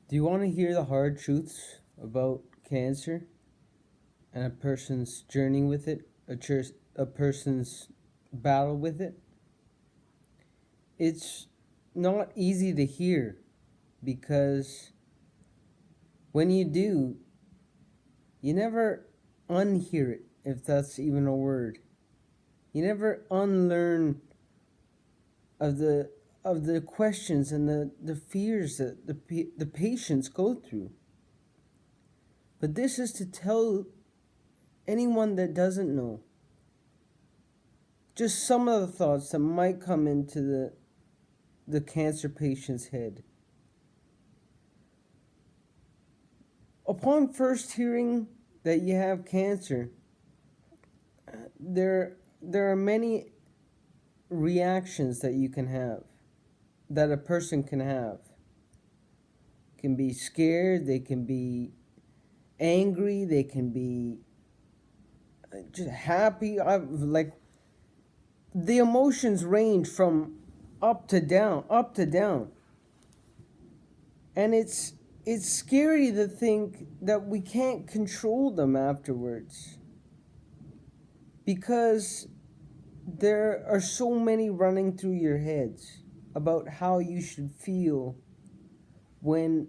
Do you want to hear the hard truths about cancer and a person's journey with it, a person's battle with it? It's not easy to hear because when you do, you never unhear it, if that's even a word. You never unlearn of the questions and the fears that the patients go through. But this is to tell anyone that doesn't know just some of the thoughts that might come into the cancer patient's head. Upon first hearing that you have cancer, there are many reactions that you can have, that a person can have. Can be scared, they can be angry, they can be just happy. Like the emotions range from up to down, up to down. And it's scary to think that we can't control them afterwards, because there are so many running through your heads about how you should feel when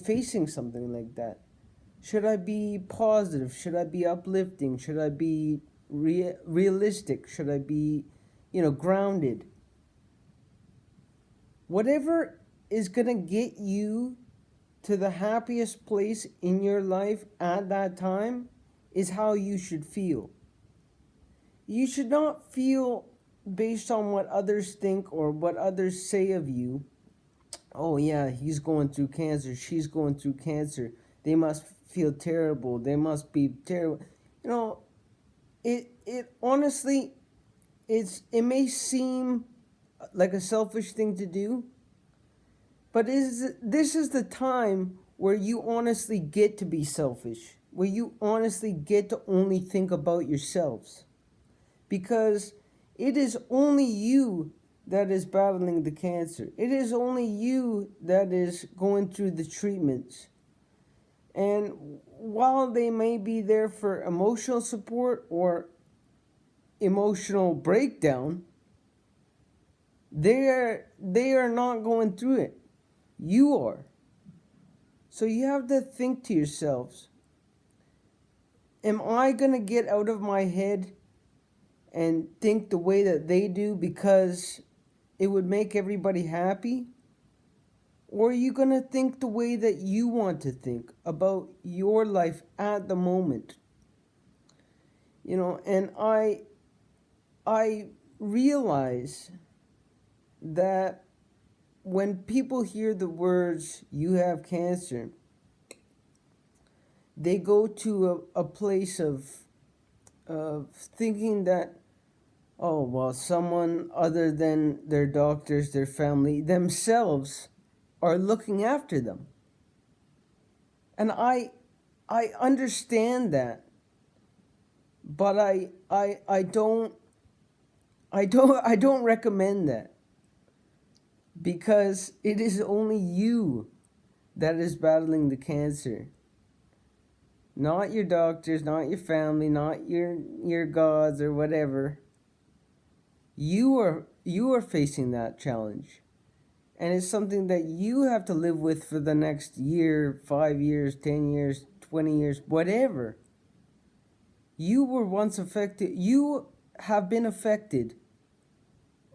facing something like that. Should I be positive? Should I be uplifting? Should I be realistic? Should I be, grounded? Whatever is going to get you to the happiest place in your life at that time is how you should feel. You should not feel based on what others think or what others say of you. Oh yeah, he's going through cancer, she's going through cancer. They must feel terrible. They must be terrible. You know, it honestly, it may seem like a selfish thing to do, but this is the time where you honestly get to be selfish, where you honestly get to only think about yourselves. Because it is only you that is battling the cancer. It is only you that is going through the treatments. And while they may be there for emotional support or emotional breakdown, they are not going through it. You are. So you have to think to yourselves, am I going to get out of my head and think the way that they do because it would make everybody happy? Or are you going to think the way that you want to think about your life at the moment? And I realize that when people hear the words, you have cancer, they go to a place of thinking that, oh, well, someone other than their doctors, their family, themselves are looking after them. And I understand that, but I don't recommend that, because it is only you that is battling the cancer. Not your doctors, not your family, not your gods or whatever. You are facing that challenge. And it's something that you have to live with for the next year, 5 years, 10 years, 20 years, whatever. You were once affected. You have been affected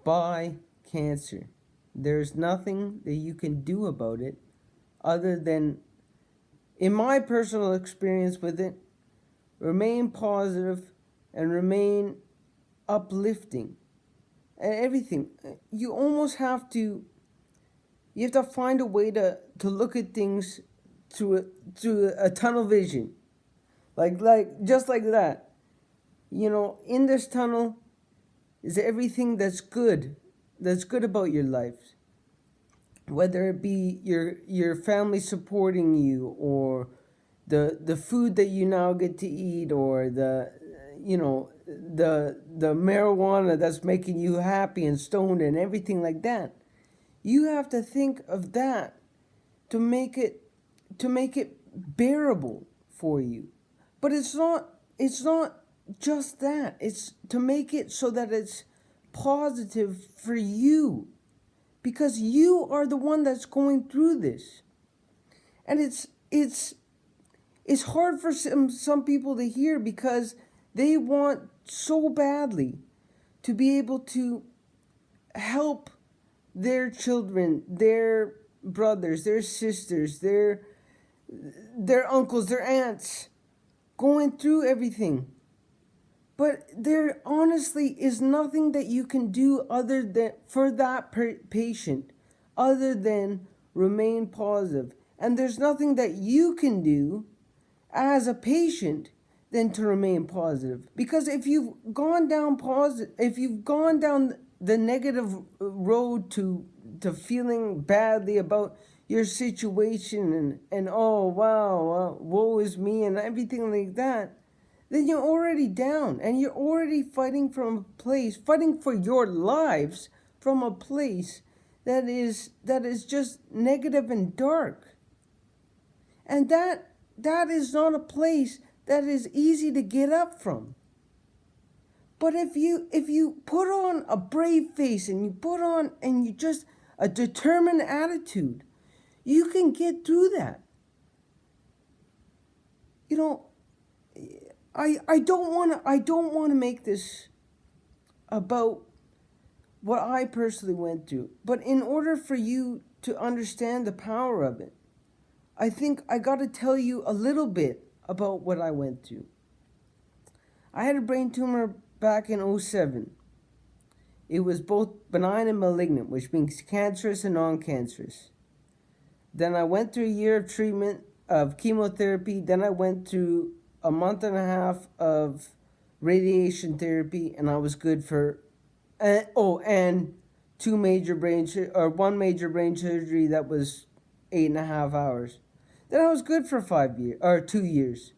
by cancer. There's nothing that you can do about it other than, in my personal experience with it, remain positive and remain uplifting and everything. You have to find a way to look at things through a tunnel vision. Like just like that. In this tunnel is everything that's good about your life. Whether it be your family supporting you, or the food that you now get to eat, or the marijuana that's making you happy and stoned and everything like that. You have to think of that to make it make it bearable for you. But it's not just that. It's to make it so that it's positive for you, because you are the one that's going through this. And it's hard for some people to hear, because they want so badly to be able to help their children, their brothers, their sisters, their uncles, their aunts, going through everything. But there honestly is nothing that you can do other than for that patient, other than remain positive. And there's nothing that you can do as a patient than to remain positive. Because if you've gone down the negative road to feeling badly about your situation and oh wow, woe is me and everything like that, then you're already down, and you're already fighting for your lives from a place that is just negative and dark. And that is not a place that is easy to get up from. But if you put on a brave face and you just a determined attitude, you can get through that. You know, I don't want to make this about what I personally went through, but in order for you to understand the power of it, I think I got to tell you a little bit about what I went through. I had a brain tumor back in 2007. It was both benign and malignant, which means cancerous and non-cancerous. Then I went through a year of treatment of chemotherapy. Then I went through a month and a half of radiation therapy, and I was good for and one major brain surgery that was 8.5 hours. Then I was good for 2 years.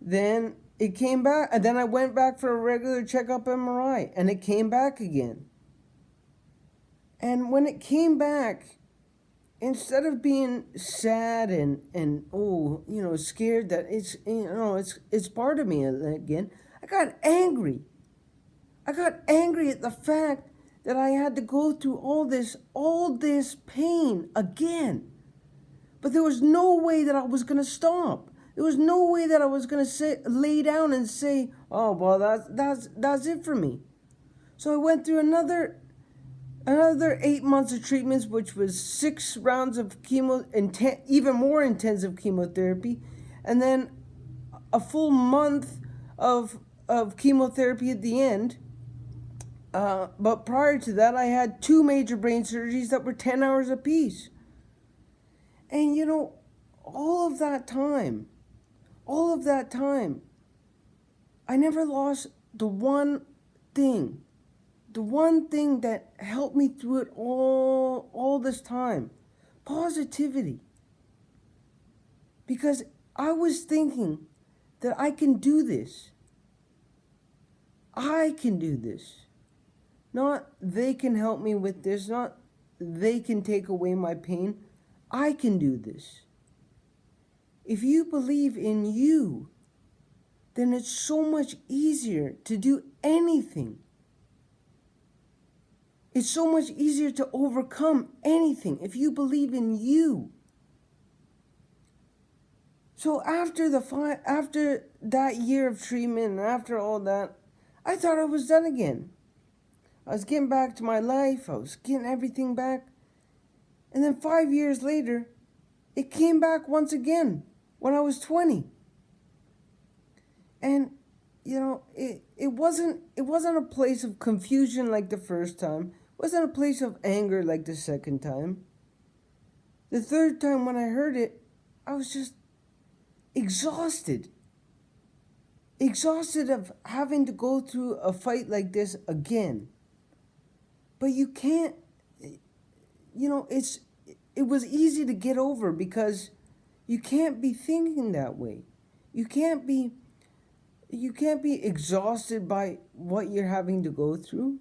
Then it came back, and then I went back for a regular checkup MRI, and it came back again. And when it came back, instead of being sad and scared that it's part of me again, I got angry. I got angry at the fact that I had to go through all this pain again. But there was no way that I was going to stop. There was no way that I was going to lay down and say, "Oh, well, that's it for me." So I went through another 8 months of treatments, which was 6 rounds of even more intensive chemotherapy, and then a full month of chemotherapy at the end. But prior to that, I had 2 major brain surgeries that were 10 hours apiece. And all of that time, I never lost the one thing that helped me through it all this time: positivity. Because I was thinking that I can do this. I can do this. Not they can help me with this, not they can take away my pain. I can do this. If you believe in you, then it's so much easier to do anything. It's so much easier to overcome anything if you believe in you. So after that year of treatment, and after all that, I thought I was done again. I was getting back to my life. I was getting everything back. And then 5 years later, it came back once again when I was 20. And it wasn't a place of confusion like the first time. It wasn't a place of anger like the second time. The third time when I heard it, I was just exhausted. Exhausted of having to go through a fight like this again. But you can't, it was easy to get over, because you can't be thinking that way. You can't be exhausted by what you're having to go through.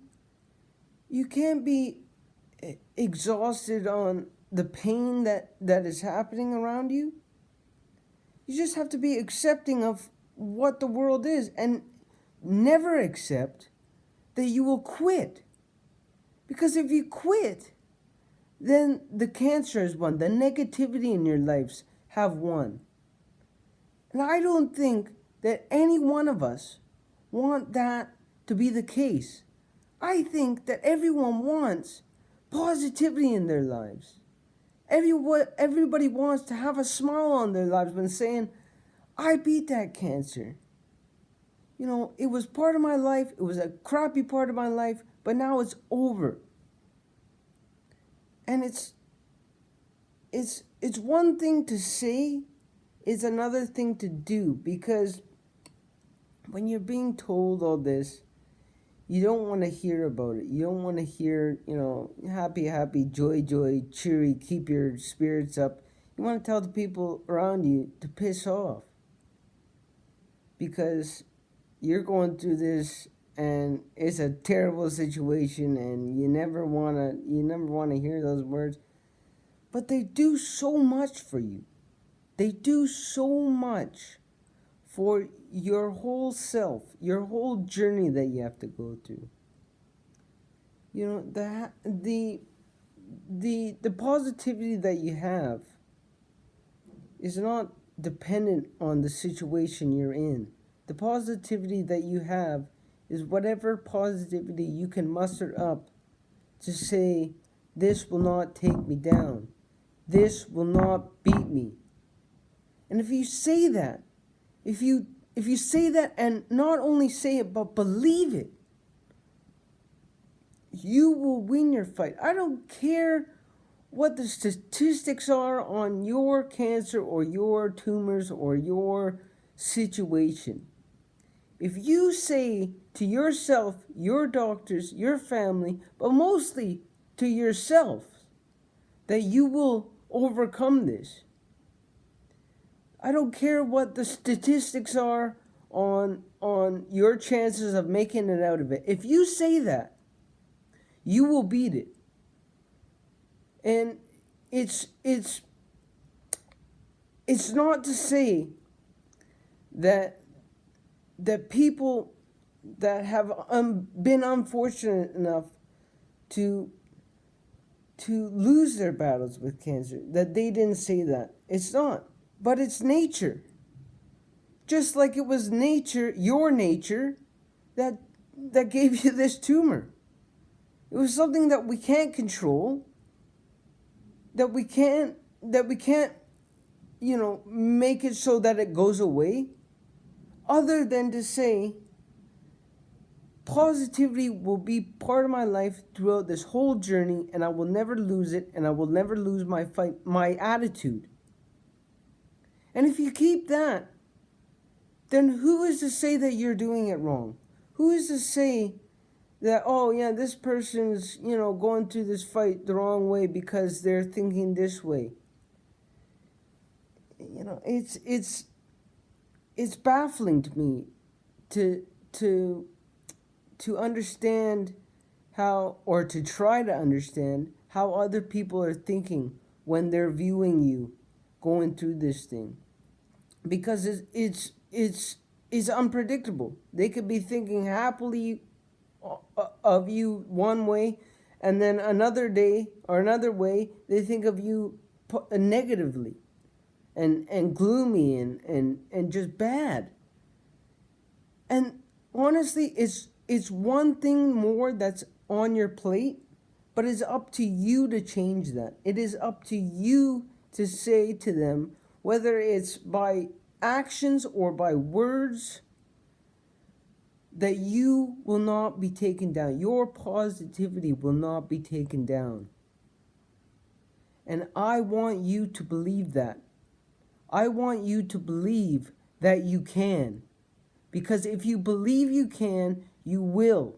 You can't be exhausted on the pain that is happening around you. You just have to be accepting of what the world is, and never accept that you will quit. Because if you quit, then the cancer has won. The negativity in your lives have won. And I don't think that any one of us want that to be the case. I think that everyone wants positivity in their lives. Everybody wants to have a smile on their lives when saying, I beat that cancer. You know, it was part of my life. It was a crappy part of my life, but now it's over. And it's one thing to say, it's another thing to do, because when you're being told all this, you don't want to hear about it. You don't want to hear, happy, happy, joy, joy, cheery, keep your spirits up. You want to tell the people around you to piss off, because you're going through this and it's a terrible situation, and you never want to hear those words. But they do so much for you. They do so much for your whole self, your whole journey that you have to go through. The positivity that you have is not dependent on the situation you're in. The positivity that you have is whatever positivity you can muster up to say, this will not take me down. This will not beat me. And if you say that, if you say that, and not only say it, but believe it, you will win your fight. I don't care what the statistics are on your cancer or your tumors or your situation. If you say to yourself, your doctors, your family, but mostly to yourself, that you will overcome this, I don't care what the statistics are on your chances of making it out of it. If you say that, you will beat it. And it's not to say that people that have been unfortunate enough to lose their battles with cancer, that they didn't say that. It's not. But it's nature. Just like it was nature, your nature, that gave you this tumor. It was something that we can't control, that we can't, make it so that it goes away, other than to say, positivity will be part of my life throughout this whole journey, and I will never lose it, and I will never lose my fight, my attitude. And if you keep that, then who is to say that you're doing it wrong? Who is to say that, oh yeah, this person's, going through this fight the wrong way because they're thinking this way? It's baffling to me to understand how, or to try to understand how other people are thinking when they're viewing you going through this thing. Because it's unpredictable. They could be thinking happily of you one way, and then another day or another way they think of you negatively and gloomy and just bad. And honestly, it's one thing more that's on your plate, but it's up to you to change that. It is up to you to say to them, whether it's by actions or by words, that you will not be taken down. Your positivity will not be taken down. And I want you to believe that. I want you to believe that you can. Because if you believe you can, you will.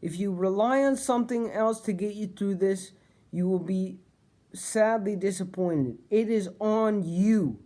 If you rely on something else to get you through this, you will be sadly disappointed. It is on you.